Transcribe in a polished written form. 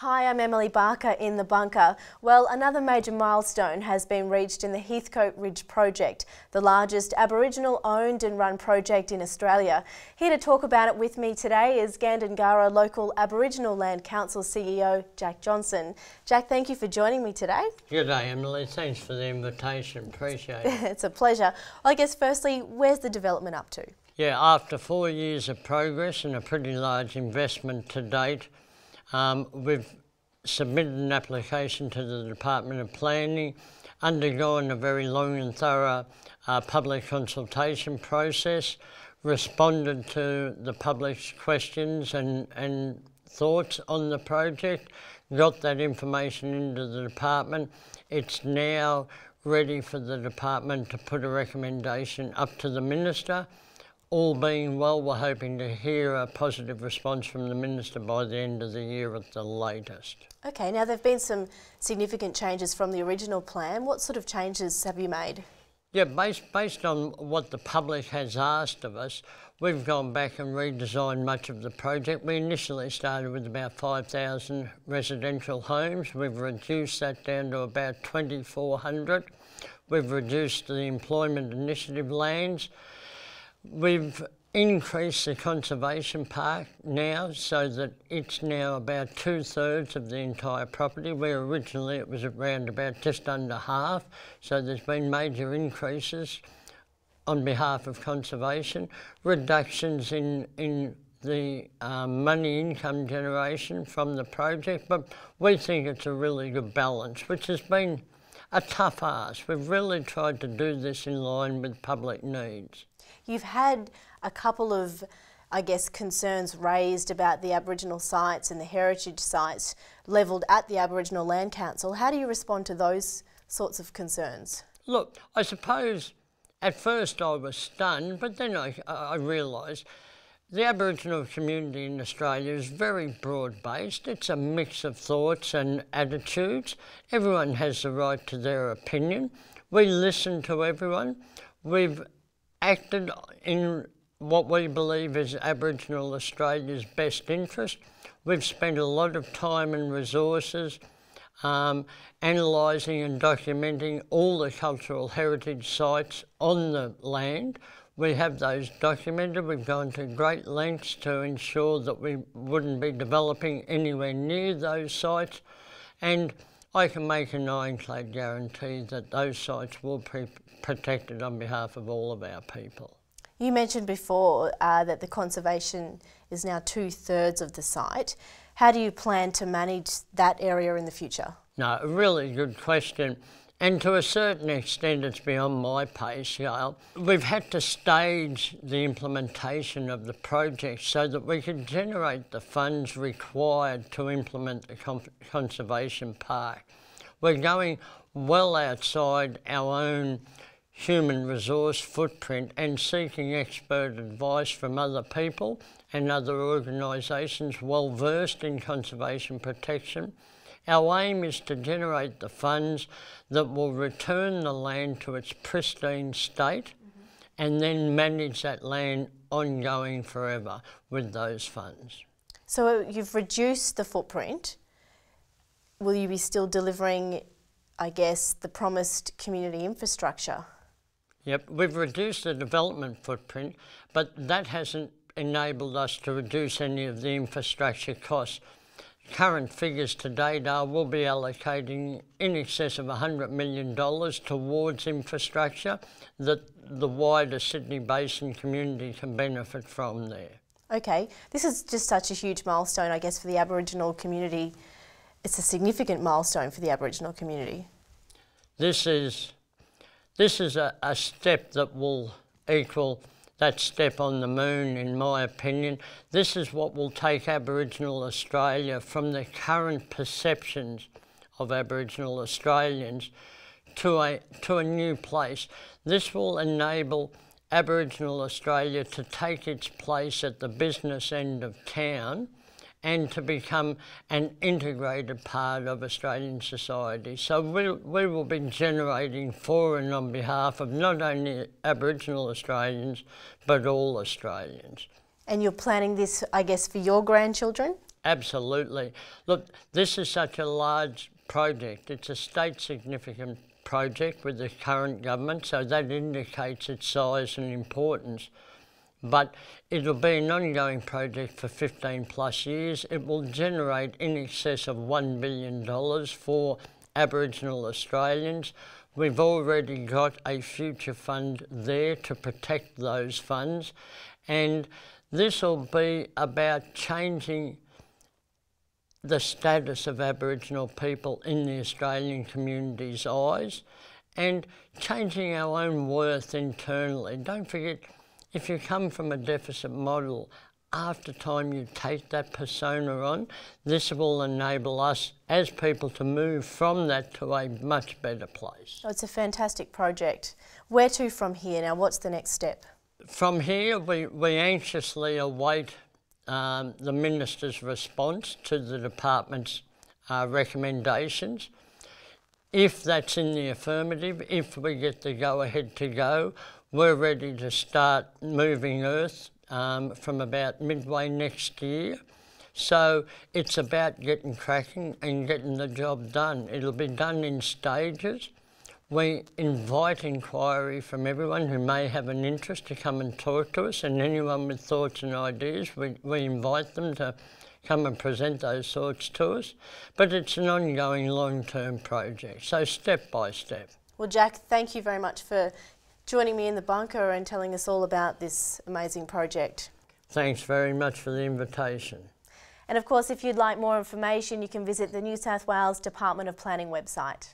Hi, I'm Emily Barker in the bunker. Well, another major milestone has been reached in the Heathcote Ridge project, the largest Aboriginal owned and run project in Australia. Here to talk about it with me today is Gandangara Local Aboriginal Land Council CEO Jack Johnson. Jack, thank you for joining me today. Good day, Emily. Thanks for the invitation. Appreciate it. It's a pleasure. I guess firstly, where's the development up to? Yeah, after 4 years of progress and a pretty large investment to date, we've submitted an application to the Department of Planning, undergone a very long and thorough public consultation process, responded to the public's questions and thoughts on the project, got that information into the department. It's now ready for the department to put a recommendation up to the Minister. All being well, we're hoping to hear a positive response from the Minister by the end of the year at the latest. Okay, now there have been some significant changes from the original plan. What sort of changes have you made? Yeah, based on what the public has asked of us, we've gone back and redesigned much of the project. We initially started with about 5,000 residential homes. We've reduced that down to about 2,400. We've reduced the employment initiative lands. We've increased the conservation park now so that it's now about 2/3 of the entire property, where originally it was around about just under half. So there's been major increases on behalf of conservation, reductions in the money income generation from the project, but we think it's a really good balance, which has been a tough ask. We've really tried to do this in line with public needs. You've had a couple of, I guess, concerns raised about the Aboriginal sites and the heritage sites levelled at the Aboriginal Land Council. How do you respond to those sorts of concerns? Look, I suppose at first I was stunned, but then I realised the Aboriginal community in Australia is very broad-based. It's a mix of thoughts and attitudes. Everyone has the right to their opinion. We listen to everyone. We've acted in what we believe is Aboriginal Australia's best interest. We've spent a lot of time and resources analysing and documenting all the cultural heritage sites on the land. We have those documented. We've gone to great lengths to ensure that we wouldn't be developing anywhere near those sites, and I can make an ironclad guarantee that those sites will be protected on behalf of all of our people. You mentioned before that the conservation is now 2/3 of the site. How do you plan to manage that area in the future? No, a really good question. And to a certain extent, it's beyond my pay scale. We've had to stage the implementation of the project so that we could generate the funds required to implement the conservation park. We're going well outside our own human resource footprint and seeking expert advice from other people and other organisations well versed in conservation protection. Our aim is to generate the funds that will return the land to its pristine state and then manage that land ongoing forever with those funds. So you've reduced the footprint. Will you be still delivering, I guess, the promised community infrastructure? Yep, we've reduced the development footprint, but that hasn't enabled us to reduce any of the infrastructure costs. Current figures to date are we'll be allocating in excess of $100 million towards infrastructure that the wider Sydney Basin community can benefit from there. Okay, this is just such a huge milestone, I guess, for the Aboriginal community. It's a significant milestone for the Aboriginal community. This is a step that will equal that step on the moon, in my opinion. This is what will take Aboriginal Australia from the current perceptions of Aboriginal Australians to a new place. This will enable Aboriginal Australia to take its place at the business end of town and to become an integrated part of Australian society. So we will be generating for and on behalf of not only Aboriginal Australians, but all Australians. And you're planning this, I guess, for your grandchildren? Absolutely. Look, this is such a large project. It's a state significant project with the current government, so that indicates its size and importance. But it'll be an ongoing project for 15 plus years. It will generate in excess of $1 billion for Aboriginal Australians. We've already got a future fund there to protect those funds, and this will be about changing the status of Aboriginal people in the Australian community's eyes and changing our own worth internally. Don't forget, if you come from a deficit model, after time you take that persona on, this will enable us as people to move from that to a much better place. Oh, it's a fantastic project. Where to from here now? What's the next step? From here, we anxiously await the Minister's response to the Department's recommendations. If that's in the affirmative, if we get the go-ahead to go, we're ready to start moving earth from about midway next year. So it's about getting cracking and getting the job done. It'll be done in stages. We invite inquiry from everyone who may have an interest to come and talk to us, and anyone with thoughts and ideas, we invite them to come and present those thoughts to us. But it's an ongoing long-term project, so step by step. Well, Jack, thank you very much for joining me in the bunker and telling us all about this amazing project. Thanks very much for the invitation. And of course, if you'd like more information, you can visit the New South Wales Department of Planning website.